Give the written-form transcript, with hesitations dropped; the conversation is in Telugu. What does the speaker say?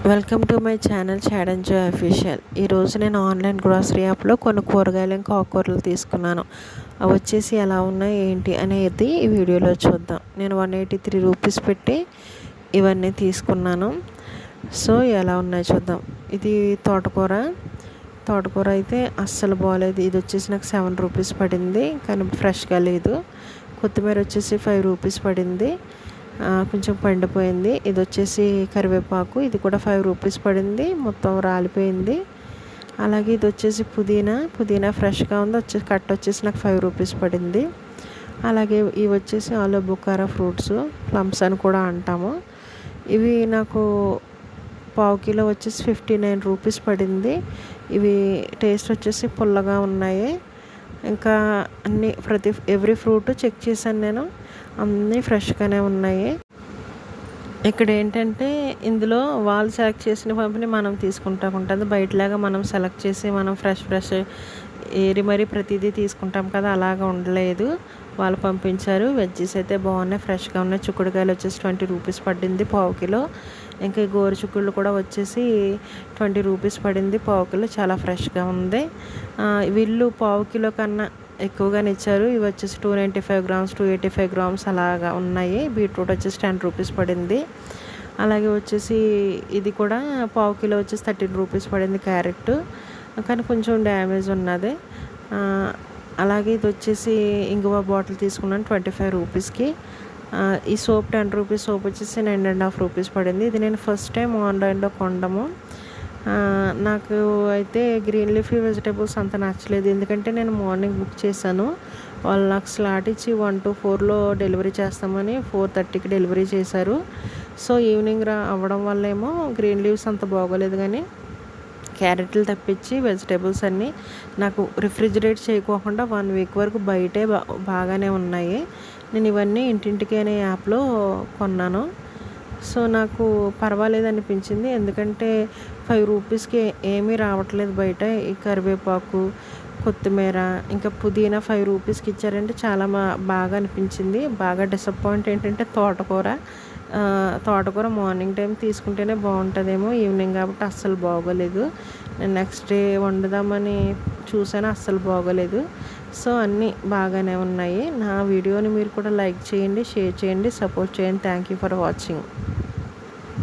Welcome to my channel Chad and Joy official. ఈరోజు నేను ఆన్లైన్ గ్రోసరీ యాప్లో కొన్ని కూరగాయలు ఇంకా ఆకుకూరలు తీసుకున్నాను. అవి వచ్చేసి ఎలా ఉన్నాయి ఏంటి అనేది ఈ వీడియోలో చూద్దాం. నేను 183 రూపీస్ పెట్టి ఇవన్నీ తీసుకున్నాను. సో ఎలా ఉన్నాయో చూద్దాం. ఇది తోటకూర అయితే అస్సలు బాగోలేదు. ఇది వచ్చేసి నాకు 7 రూపీస్ పడింది, కానీ ఫ్రెష్గా లేదు. కొత్తిమీర వచ్చేసి 5 రూపీస్ పడింది, కొంచెం పండిపోయింది. ఇది వచ్చేసి కరివేపాకు, ఇది కూడా 5 రూపీస్ పడింది, మొత్తం రాలిపోయింది. అలాగే ఇది వచ్చేసి పుదీనా ఫ్రెష్గా ఉంది, కట్ట వచ్చేసి నాకు 5 రూపీస్ పడింది. అలాగే ఇవి వచ్చేసి ఆలు బుకారా ఫ్రూట్స్, ప్లమ్స్ అని కూడా అంటాము. ఇవి నాకు పావు కిలో వచ్చేసి 59 రూపీస్ పడింది. ఇవి టేస్ట్ వచ్చేసి పుల్లగా ఉన్నాయి. ఇంకా ఎవ్రీ ఫ్రూట్ చెక్ చేశాను నేను, అన్నీ ఫ్రెష్గానే ఉన్నాయి. ఇక్కడ ఏంటంటే ఇందులో వాళ్ళు సెలెక్ట్ చేసిన పంపిణీ మనం తీసుకుంటాం ఉంటుంది. బయటలాగా మనం సెలెక్ట్ చేసి మనం ఫ్రెష్ ఏరి మరీ ప్రతిదీ తీసుకుంటాం కదా, అలాగా ఉండలేదు. వాళ్ళు పంపించారు. వెజ్జెస్ అయితే బాగున్నాయి, ఫ్రెష్గా ఉన్నాయి. చిక్కుడుకాయలు వచ్చేసి 20 రూపీస్ పడింది పావు కిలో. ఇంకా గోరు చిక్కుళ్ళు కూడా వచ్చేసి 20 రూపీస్ పడింది పావు కిలో, చాలా ఫ్రెష్గా ఉంది. వీళ్ళు పావు కిలో కన్నా ఎక్కువగానే ఇచ్చారు. ఇవి వచ్చేసి 295 గ్రామ్స్ 285 గ్రామ్స్ అలాగా ఉన్నాయి. బీట్రూట్ వచ్చేసి 10 రూపీస్ పడింది. అలాగే వచ్చేసి ఇది కూడా పావు కిలో వచ్చేసి 13 రూపీస్ పడింది క్యారెట్, కానీ కొంచెం డ్యామేజ్ ఉన్నది. అలాగే ఇది వచ్చేసి ఇంగువ బాటిల్ తీసుకున్నాను 25 రూపీస్కి. ఈ సోప్ 10 రూపీస్ సోప్ వచ్చేసి 9.5 రూపీస్ పడింది. ఇది నేను ఫస్ట్ టైం ఆన్లైన్లో కొనడము. నాకు అయితే గ్రీన్ లీఫీ వెజిటేబుల్స్ అంత నచ్చలేదు, ఎందుకంటే నేను మార్నింగ్ బుక్ చేశాను. వాళ్ళు నాకు స్లాట్ ఇచ్చి 1 to 4లో డెలివరీ చేస్తామని 4:30కి డెలివరీ చేశారు. సో ఈవినింగ్ అవ్వడం వల్ల ఏమో గ్రీన్ లీవ్స్ అంత బాగోలేదు, కానీ క్యారెట్లు తప్పించి వెజిటేబుల్స్ అన్నీ నాకు రిఫ్రిజిరేట్ చేయకోకుండా 1 వీక్ వరకు బయటే బాగానే ఉన్నాయి. నేను ఇవన్నీ ఇంటింటికి అనే యాప్లో కొన్నాను. సో నాకు పర్వాలేదు అనిపించింది, ఎందుకంటే 5 రూపీస్కి ఏమీ రావట్లేదు బయట. ఈ కరివేపాకు, కొత్తిమీర, ఇంకా పుదీనా 5 రూపీస్కి ఇచ్చారంటే చాలా బాగా అనిపించింది. బాగా డిసప్పాయింట్ ఏంటంటే తోటకూర మార్నింగ్ టైం తీసుకుంటేనే బాగుంటుందేమో, ఈవినింగ్ కాబట్టి అస్సలు బాగోలేదు. నేను నెక్స్ట్ డే వండుదామని చూసాను, అస్సలు బాగోలేదు. సో అన్నీ బాగానే ఉన్నాయి. నా వీడియోని మీరు కూడా లైక్ చేయండి, షేర్ చేయండి, సపోర్ట్ చేయండి. Thank you for watching.